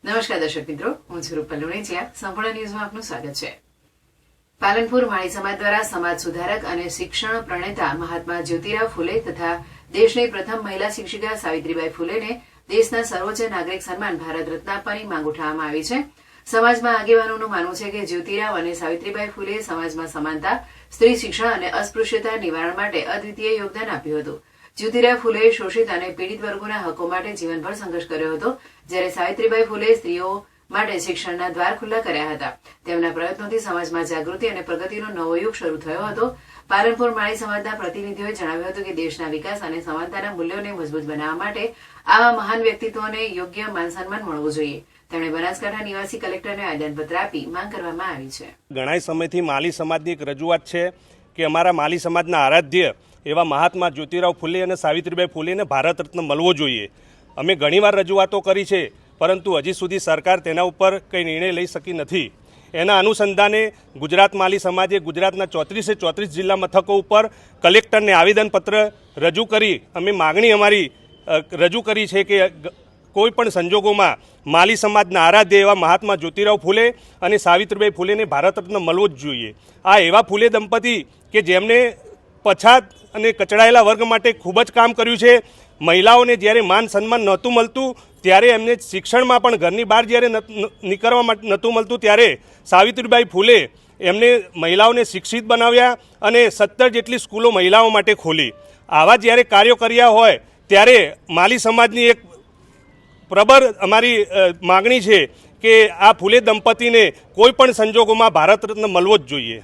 નમસ્કાર દર્શક મિત્રો, હું છું રૂપલ લુણીચિયા. સંપૂર્ણ ન્યૂઝમાં આપનું સ્વાગત છે. પાલનપુર માળી સમાજ દ્વારા સમાજ સુધારક અને શિક્ષણ પ્રણેતા મહાત્મા જ્યોતિરાવ ફૂલે તથા દેશની પ્રથમ મહિલા શિક્ષિકા સાવિત્રીબાઈ ફૂલેને દેશના સર્વોચ્ચ નાગરિક સન્માન ભારત રત્ન આપવાની માંગ ઉઠાવવામાં આવી છે. સમાજમાં આગેવાનોનું માનવું છે કે જ્યોતિરાવ અને સાવિત્રીબાઈ ફૂલે સમાજમાં સમાનતા, સ્ત્રી શિક્ષણ અને અસ્પૃશ્યતા નિવારણ માટે અદ્વિતીય યોગદાન આપ્યું હતું. જ્યોતિરાવ ફૂલે શોષિત અને પીડિત વર્ગોના હકો માટે જીવનભર સંઘર્ષ કર્યો હતો, જ્યારે સાવિત્રીબાઈ ફૂલે સ્ત્રીઓ માટે શિક્ષણના દ્વાર ખુલ્લા કર્યા હતા. તેમના પ્રયત્નોથી સમાજમાં જાગૃતિ અને પ્રગતિનો નવો યુગ શરૂ થયો હતો. પાલનપુર માળી સમાજના પ્રતિનિધિઓએ જણાવ્યું હતું કે દેશના વિકાસ અને સમાનતાના મૂલ્યોને મજબૂત બનાવવા માટે આવા મહાન વ્યક્તિત્વોને યોગ્ય માન સન્માન મળવું જોઈએ. તેમણે બનાસકાંઠા નિવાસી કલેક્ટરને આવેદનપત્ર આપી માંગ કરવામાં આવી છે. ઘણા સમયથી માળી સમાજની એક રજૂઆત છે કે અમારા માળી સમાજના આરાધ્ય એવા મહાત્મા જ્યોતિરાવ ફૂલે અને સાવિત્રીબાઈ ફૂલેને ભારત રત્ન મળવો જોઈએ. અમે ઘણીવાર રજૂઆતો કરી છે, પરંતુ હજી સુધી સરકાર તેના ઉપર કંઈ નિર્ણય લઈ શકી નથી. એના અનુસંધાને ગુજરાત માળી સમાજે ગુજરાતના 34 જિલ્લા મથકો ઉપર કલેક્ટરને આવેદનપત્ર રજૂ કરી અમે માગણી અમારી રજૂ કરી છે કે કોઈ પણ સંજોગોમાં માળી સમાજના આરાધ્ય એવા મહાત્મા જ્યોતિરાવ ફૂલે અને સાવિત્રીબાઈ ફૂલેને ભારત રત્ન મળવો જ જોઈએ. આ એવા ફૂલે દંપતી કે જેમને પછાત અને કચડાયેલા વર્ગ માટે ખૂબ જ કામ કર્યું છે. મહિલાઓને જ્યારે માન સન્માન નહોતું મળતું ત્યારે એમને શિક્ષણમાં પણ ઘરની બહાર જ્યારે નીકળવા માટે નહોતું મળતું ત્યારે સાવિત્રીબાઈ ફૂલે એમને મહિલાઓને શિક્ષિત બનાવ્યા અને 17 જેટલી સ્કૂલો મહિલાઓ માટે ખોલી. આવા જ્યારે કાર્યો કર્યા હોય ત્યારે માળી સમાજની એક પ્રબળ અમારી માગણી છે કે આ ફૂલે દંપતીને કોઈ પણ સંજોગોમાં ભારત રત્ન મળવો જ જોઈએ.